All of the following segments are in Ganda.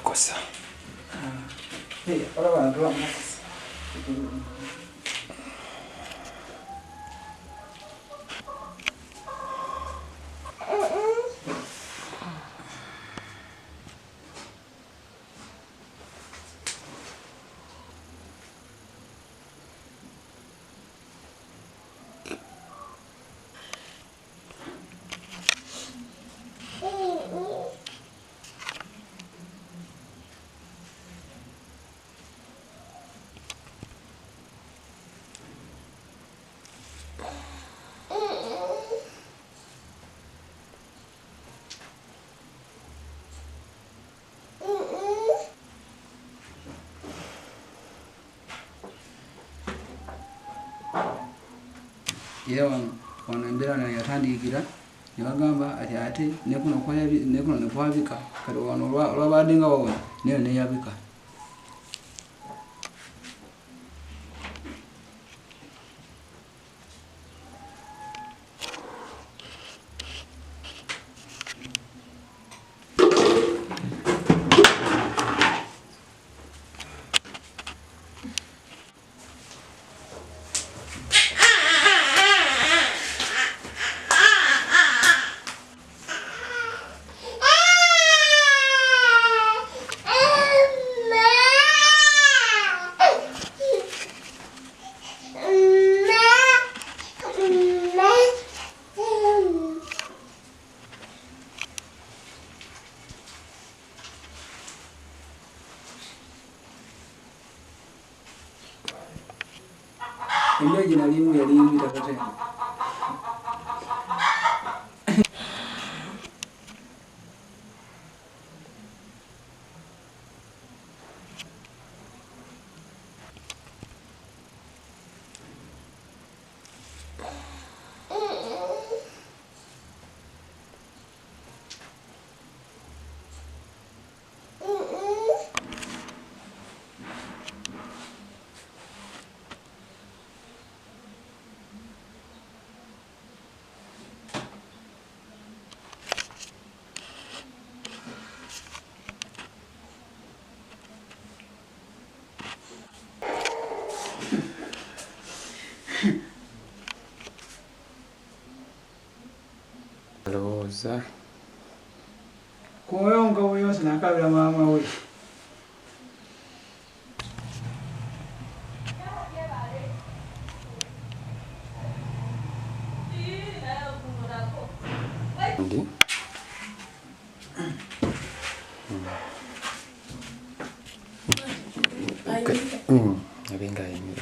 kosa. Ora bantu amakosa. Yewa wanambira na yatandikira nibagamba ati nekuno nekwabika kati wano olwabaddenga wawe neyo neyabika. Ndio jina limu ya limu takatena. Loza. Kuyonga uyose nakabira mama we. Ndi. Abenga yini.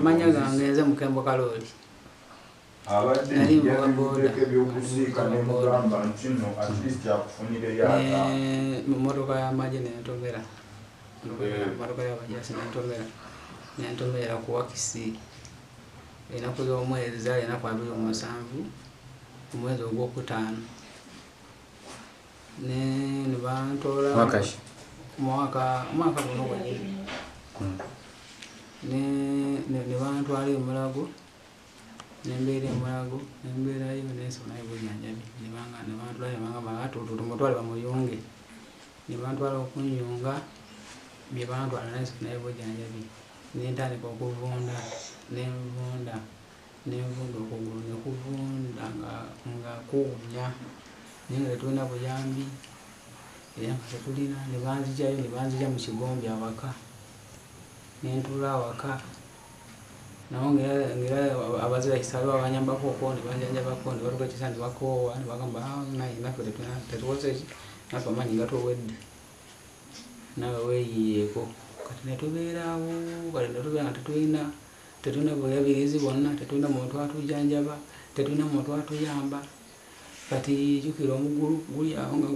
Manya gangenze mukembo kaloli. Abadde yandike byokuziika ne mugamba ntino at least yakufunire yata. Motoka ya maji n'entomera. Motoka ya bajasi n'entomera. N'entomera kuwa Kisi. Enaku y'omwezi zali enaku 27. omwezi ogwokutaano ne bantoola mwaka guno gwenyini ne bantwala emulago nembeera emulago nembeerayo nensonayo bujjanjabi nebantwala tumutwale bamuyunge nebantwala okunyunga byebantwala nensonayo bujjanjabi nentandika okuvunda nenvunda okugulu nekuvunda nga kuwunya naye nga tetulina buyambi era nga tetulina nebanzijayo mu kigombi awaka nentula awaka nawo ngera abazira kisaliwo abanyambako okwo nebanjanjabako nebatuka ekisa nebakoowa nebagamba naffe tetukozeki naffe amaanyi gatowedde nawe weeyiyeeko kati netubeerawo kati netubeera nga tetulina bulabirizi bwonna tetulina muntu atujjanjaba tetulina muntu atuyamba kati jukira omugulu guli awo nga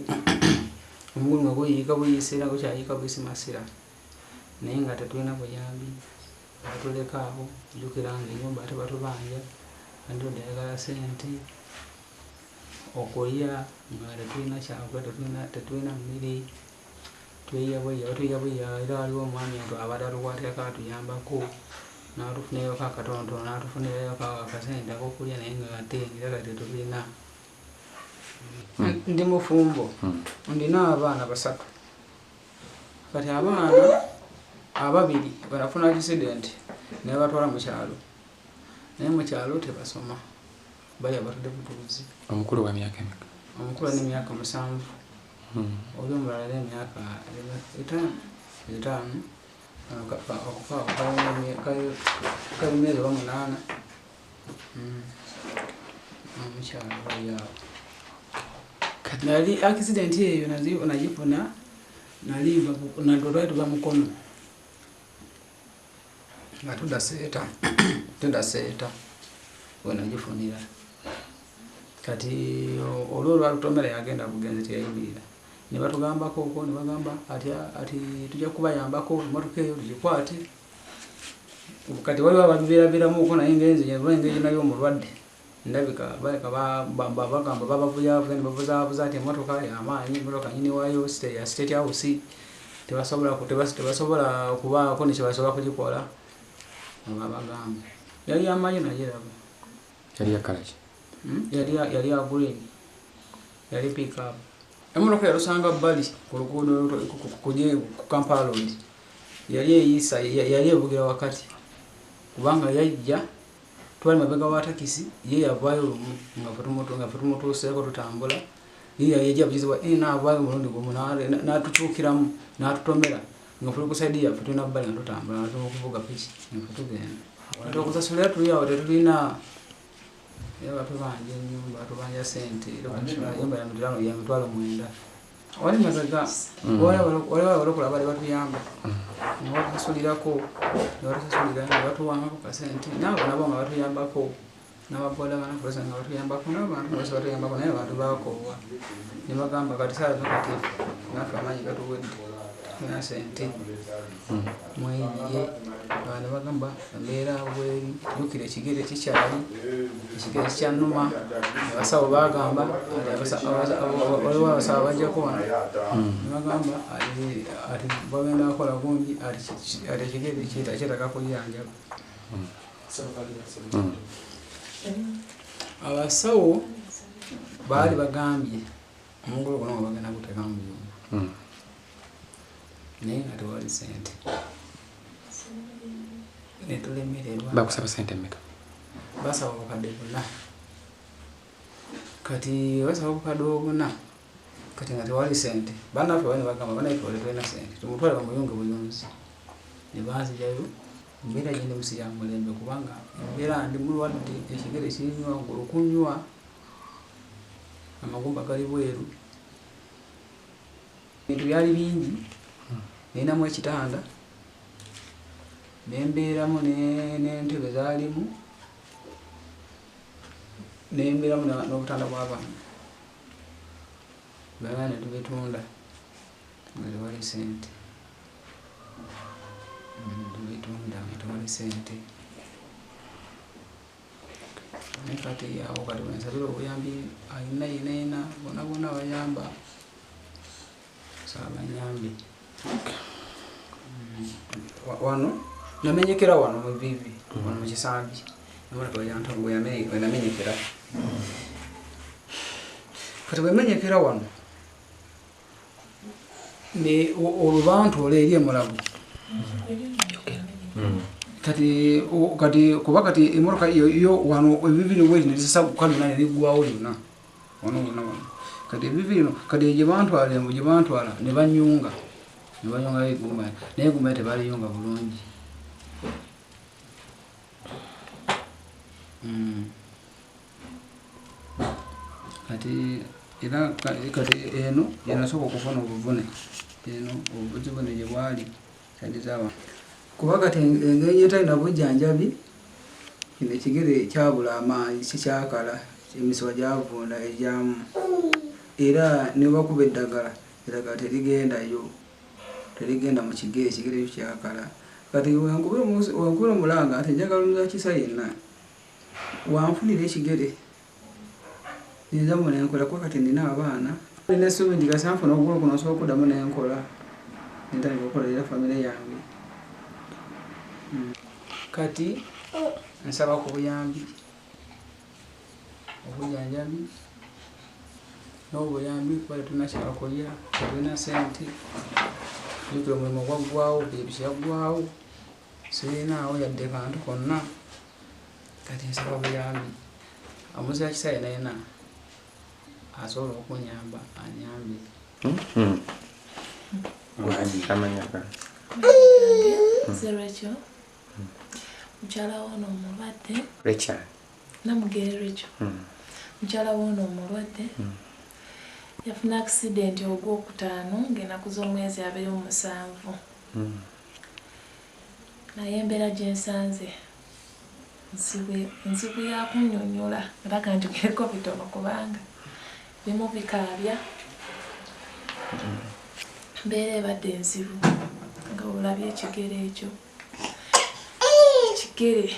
omugulu nga guyiika buyisira gukyayiika buyisimasira naye nga tetulina buyambi batuleka awo jukira nga enyumba ate batubanja andodayagala sente okulya nga tetulina kyakula tetulina mmere tweyabweya era waliwo omwami abadde atukwatira katuyambako natufunayo kakatonotono natufunirayo akasente akokulya naye nga ate era kati tetulina. Ndi mufumbo ndina abaana 3 kati abaana ababiri banafuna accident naye batwala mu kyalo naye mu kyalo tebasoma bali abatudde butuuzi. Omukulu wa myaka emeka? Omukulu ni myaka 7 oli omulala n'emyaka 5 kalimezi 8 omukyalo baliawo. Kati nali accident eyo nagifuna natolwali tuva mukono nga tudaseeta wenagifunira. Kati olwo lwalutomera yagenda bugenzi teyayimirira nebatugambako okwo nebagamba ati tujja kubayambako emotoka eyo tugikwate. Kati waliwo ababibeerabeeramu okwo naye ngenzi nayo omulwadde ndabika baleka bagamba babavuyavuya nebavuzaavuza ati emotoka yamaanyi emotoka nyini waayo ya state house tebasobola kubaako nekyebasobola kugikola nebabagamba. Yali amaanyi nagiraba. Yali yakalaki? Yali ya green yali pick up. Emotoka yalusanga bbali ku luguudo ku Kampala Road yali eyisa yali evugira wakati kubanga yajja twali mabega wa takisi ye yavaayo lumu nga tumutuuseeko tutambula ye yajja bugizibwa naavaayo mulundi gumu natukyukiramu natutomera nga tuli ku saidi yaffe tulina bbali nga tutambula natukuvuga piki nga tugenda ate okusasulira tuli awo tetulina era batubanja ennyumba batubanja sente yumba ya mitwalo 9 wali mabega waliwo abalokola bali batuyamba nebatusasulirako nebatuwangako kasente nabo nga batuyambako n'ababoda banapolisi nga batuyambako n'abantu bose batuyambako naye abantu bakoowa nebagamba kati saa kati naffe amaanyi gatuwedde tulina sente mweyiye ne bagamba embeera bweri jukira ekigere kikyali ekigere kikyannuma abasawo bagamba waliwo abasawo bajjako wano nebagamba ati bagenda kukola gungi ati ekigere kyetaka kuyanjaba. Abasawo baali bagambye omugulu guno nga bagenda guteeka mu byuma naye nga tewali sente netulemererwa. Bakusaba sente mmeka? Basaba obukadde 4 kati basaba obukadde 4 kati nga tewali sente. Bannaffe bali bagamba bannaffe bali tulina sente tumutwale bamuyunge buyonzi nebanzijayo embeera gyendi musi ya mulembe kubanga embeera ndi mulwadde ekigere kirinywa ngulu kunywa amagumba gali bweru bintu byali bingi ninamu ekitanda nembeeramu n'entebe zaalimu nembeeramu n'obutanda bw'abaana bala netubitunda nga tewali sente tubitunda nga tewali sente kati yawo kati wensabira obuyambi ayina bona bayamba sabanyambi wano namenyekera wano mu bibi wano mu kisambi emotoka yantongo namenyekera kati wemenyekera wano ne olubantu oleri emulago kati kuba kati emotoka yo wano ebibiri wezi nesisa kukaluna nerigwawo yona wano kati ebibiri kati gyebantwala ne banyunga eguma naye eguma tebaliyunga bulungi kati era kati eno yenasobola okufuna obuvune eno obuvune gye bwali kadizawa kuba kati engeri etalina bujjanjabi kino ekigere kyabula amaanyi kikyakala emiswa gyavunda ejyamu era nebakuba eddagala terigenda mu kigere ekigere kyakala kati wenkubira omulanga ati njagala omuza kisa yenna wanfunira ekigere nza mu nenkola kuba kati nina abaana nina essuubi nti gasanfuna ogulu kuno osobola okuddamu nenkola nentandika okukolerera famire yange kati nsaba ku buyambi obujjanjabi n'obuyambi kuba tetulina kyakulya tetulina sente jukira omulimu gwaggwawo ebintu kyaggwawo sirinaawo yadde kantu konna kati nsaba buyambi omuzira kisa yenayena asobola okunyamba anyambe Rachel. Mchala wono omulwadde. Rachel. Namugere Rachel. Mchala wono omulwadde. Yafuna accident ogwokutaano ng'ennaku z'omwezi 27. Naye embeera gye nsanze nzibu ya kunnyonnyola era kanjogereko bitono kubanga bimu bikaabya. Mbeera ebadde nzibu nga olabye ekigere ekyo ekigere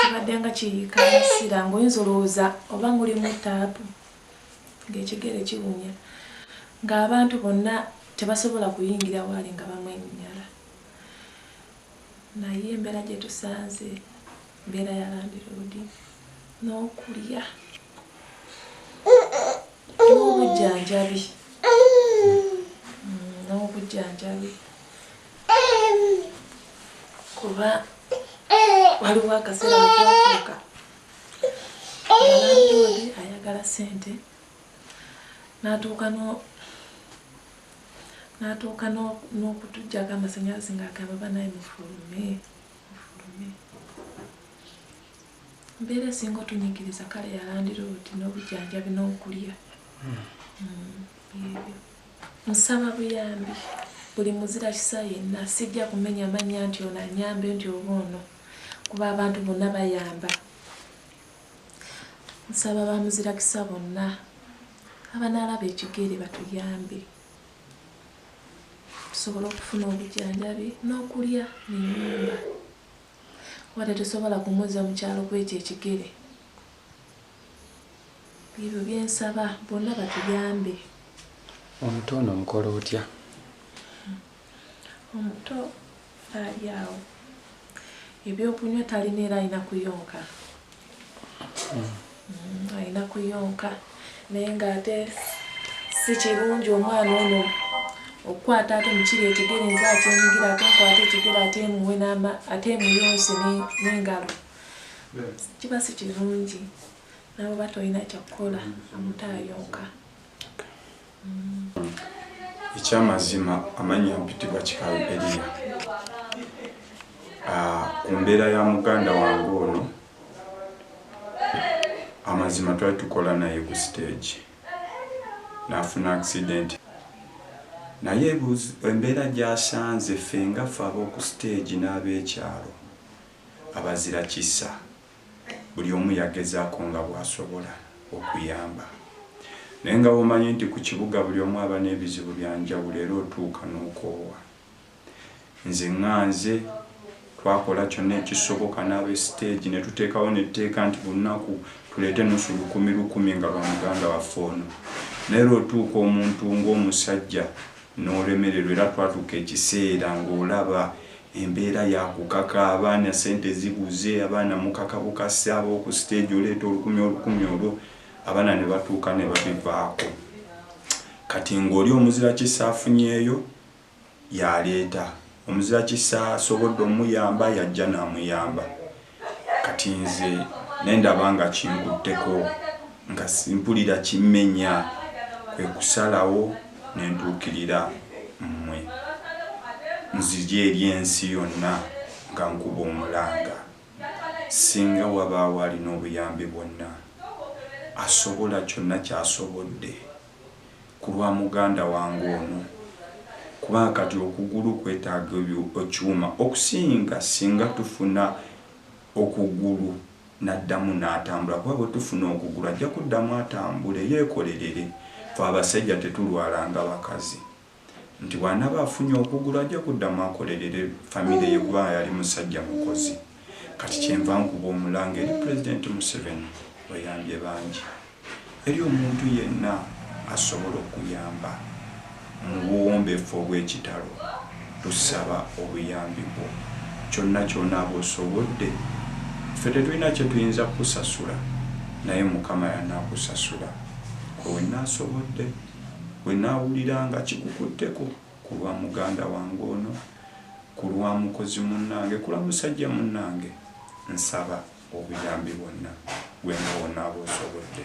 kibadde nga kiyiika masira ng'oyinza olowooza oba mulimu taapu ng'ekigere kiwunya ng'abantu bonna tebasobola kuyingira waali nga bamwennyala naye embeera gye tusanze mbeera ya landiroodi n'okulya n'obujjanjabi n'obujjanjabi kuba waliwo akaseera wetwatuuka alandiroodi ayagala ssente n'atuuka n'okutujjako amasannyalaze ng'agamba banaye mufulume mbeera esinga otunyigiriza kale ya landiroodi n'obujjanjabi n'okulya ebyo nsaba buyambi buli muzira kisa yenna sijja kumenya manya nti ono anyambe nti oba ono kuba abantu bonna bayamba nsaba bamuzira kisa bonna abanaalaba ekigere batuyambe tusobola okufuna obujjanjabi n'okulya munyumba wadde tusobola kumuza mu kyalo kwekyo ekigere ebyo byensaba bonna batuyambe. Omuto ono omukola otya? Omuto ali awo ebyokunywa talina era alina kuyonka alina kuyonka naye ng'ate si kirungi omwana ono okukwata ate mukiri ekigere nze akyenyigira ate nkwata ekigere ate muwe ate emuyonse n'engalo kiba si kirungi nabo batolina kyakukola omuto ayonka. Ekyamazima amannya mpitibwa Kikalu Eriya. Ku mbeera ya muganda wange ono amazima twali tukola naye ku stage n'afuna accident naye embeera gy'asanze ffe nga ffe ab'oku stage n'ab'ekyalo abazira kisa buli omu yagezaako nga bw'asobola okuyamba naye nga omanyi nti ku kibuga buli omu aba n'ebizibu byanjawulo era otuuka n'okoowa nze ŋŋanze twakola kyonna ekisoboka n'abe stage ne tuteekawo netteeka nti bunaku tuleete nusu 10,000 nga lwa muganda waffe ono. Naye lw'otuuka omuntu ng'omusajja n'olemererwa era twatuuka ekiseera ng'olaba embeera yakukaka, abaana sente zibuze, abaana mukaka bukase, ab'oku stage oleeta 10,000 olwo abaana ne batuuka ne babivaako. Kati ng'oli omuzira kisa afunyeeyo yaleeta, omuzira kisa asobodde omuyamba yajja n'amuyamba. Kati nze nendaba nga kinkutteko nga simpulira kimmenya, kwe kusalawo nentuukirira mmwe nzije eri ensi yonna nga nkuba omulanga. Singa wabaawo alina obuyambi bwonna asobola kyonna kyasobodde ku lwa muganda wange ono, kubanga kati okugulu kwetaaga ekyuma okusinga singa tufuna okugulu n'addamu n'atambula. Kuba bwe tufuna okugulu ajja kuddamu atambule yeekolerere. Fe abasajja tetulwalanga bakazi nti bw'anaaba afunye okugulu ajja kuddamu akolerere famire ye kuba yali musajja mukozi. Kati kyenva nkuba omulanga eri President Museveni bayambye bangi, eri omuntu yenna asobola okuyamba mu buwombeefu obw'ekitalo. Tusaba obuyambi bwo, kyonna ky'onaaba osobodde. Ffe tetulina kye tuyinza kusasula, naye Mukama yanaakusasula wenna asobodde, wennaawulira nga kikukutteko ku lwa muganda wange ono, ku lwa mukozi munnange, ku lwa musajja munnange. Nsaba obuyambi bwonna wenna wonaaba osobodde.